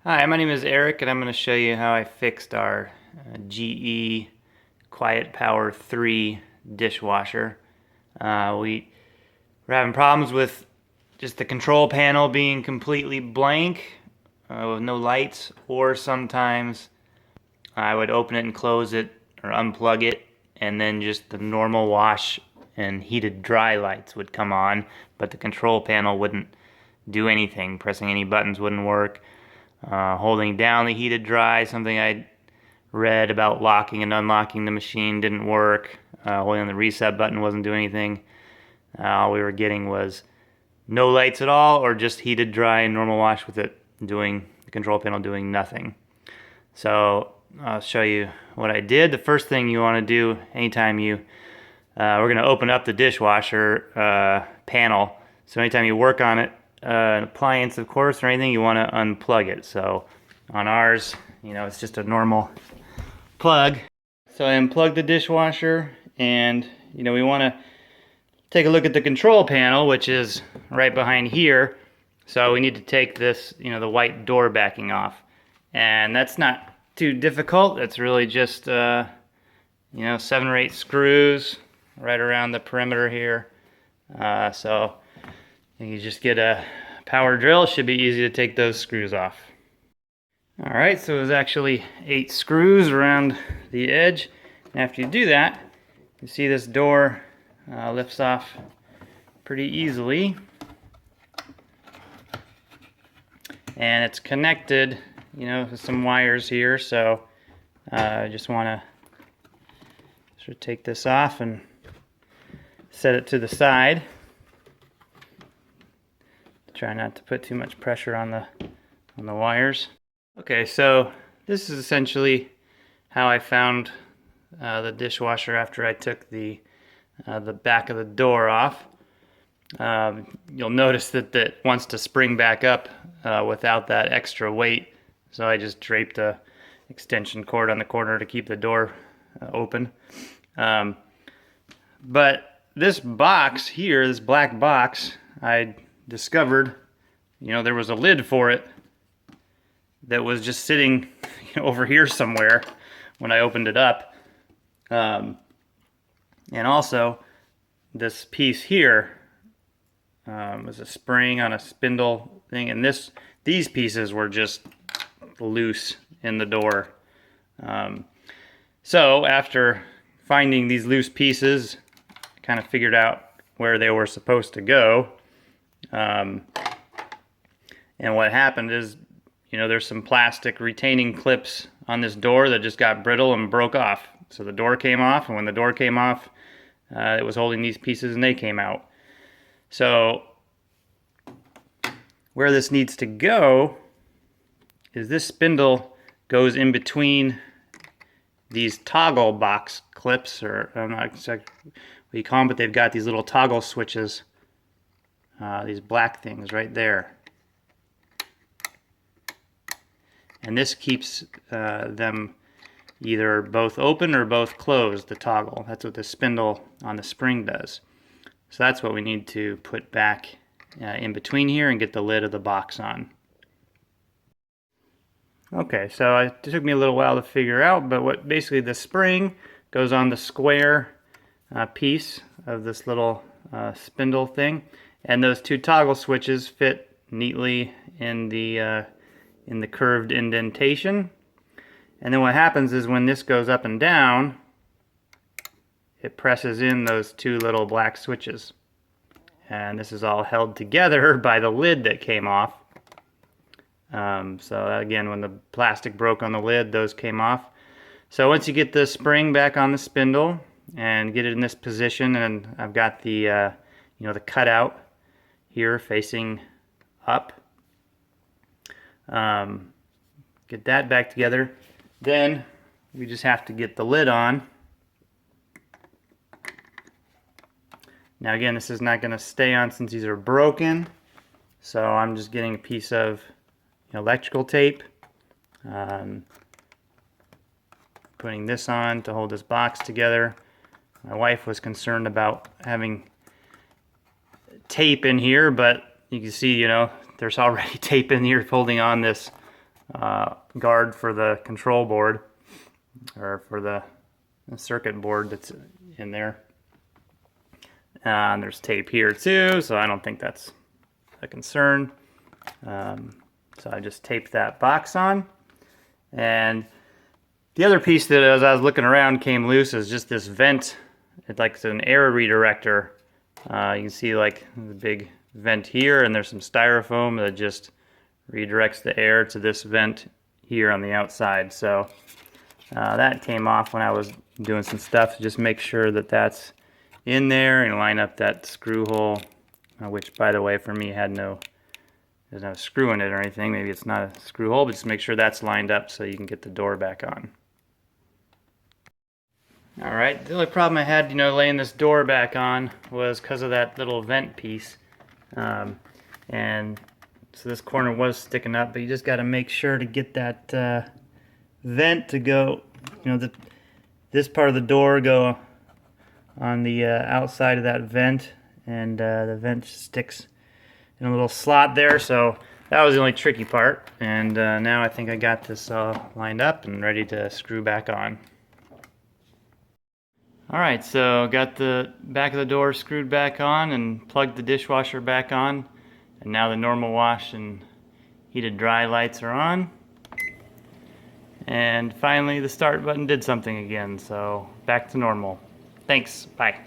Hi, my name is Eric, and I'm going to show you how I fixed our GE QuietPower 3 dishwasher. We were having problems with just the control panel being completely blank with no lights, or sometimes I would open it and close it or unplug it, and then just the normal wash and heated dry lights would come on, but the control panel wouldn't do anything. Pressing any buttons wouldn't work. Holding down the heated dry, something I read about locking and unlocking the machine, didn't work. Holding on the reset button wasn't doing anything. All we were getting was no lights at all, or just heated dry and normal wash with it doing, the control panel doing nothing. So I'll show you what I did. The first thing you want to do anytime we're going to open up the dishwasher panel. So anytime you work on it, an appliance, of course, or anything, you want to unplug it. So on ours, it's just a normal plug. So I unplugged the dishwasher, and we want to take a look at the control panel, which is right behind here. So we need to take this, the white door backing off, and that's not too difficult. It's really just 7 or 8 screws right around the perimeter here. So you just get a power drill. It should be easy to take those screws off. Alright, so there's actually 8 screws around the edge. And after you do that, you see this door lifts off pretty easily. And it's connected, with some wires here, so I just want to sort of take this off and set it to the side. Try not to put too much pressure on the wires. Okay, so this is essentially how I found the dishwasher after I took the back of the door off. You'll notice that it wants to spring back up without that extra weight, so I just draped a extension cord on the corner to keep the door open. But this box here, this black box, I discovered, there was a lid for it that was just sitting over here somewhere when I opened it up. And also, this piece here was a spring on a spindle thing, and these pieces were just loose in the door. So after finding these loose pieces, I kind of figured out where they were supposed to go. And what happened is, there's some plastic retaining clips on this door that just got brittle and broke off. So the door came off, and when the door came off, it was holding these pieces and they came out. So where this needs to go is this spindle goes in between these toggle box clips, or I'm not exactly what you call them, but they've got these little toggle switches. These black things right there. And this keeps them either both open or both closed, the toggle. That's what the spindle on the spring does. So that's what we need to put back in between here and get the lid of the box on. Okay, so it took me a little while to figure out, but basically the spring goes on the square piece of this little spindle thing. And those 2 toggle switches fit neatly in the curved indentation. And then what happens is when this goes up and down, it presses in those 2 little black switches. And this is all held together by the lid that came off. So again, when the plastic broke on the lid, those came off. So once you get the spring back on the spindle and get it in this position, and I've got the the cutout here facing up. Get that back together. Then we just have to get the lid on. Now again, this is not going to stay on since these are broken. So I'm just getting a piece of electrical tape. Putting this on to hold this box together. My wife was concerned about having tape in here, but you can see, there's already tape in here holding on this guard for the control board, or for the circuit board that's in there. And there's tape here too, so I don't think that's a concern. So I just taped that box on. And the other piece that, as I was looking around, came loose is just this vent. It's like an air redirector. You can see like the big vent here, and there's some styrofoam that just redirects the air to this vent here on the outside. So that came off when I was doing some stuff. So just make sure that that's in there and line up that screw hole, which, by the way, for me doesn't have a screw in it or anything. Maybe it's not a screw hole, but just make sure that's lined up so you can get the door back on. Alright, the only problem I had, laying this door back on was because of that little vent piece. And so this corner was sticking up, but you just got to make sure to get that vent to go, this part of the door go on the outside of that vent, and the vent sticks in a little slot there. So that was the only tricky part, and now I think I got this all lined up and ready to screw back on. Alright, so got the back of the door screwed back on and plugged the dishwasher back on, and now the normal wash and heated dry lights are on. And finally the start button did something again, so back to normal. Thanks, bye.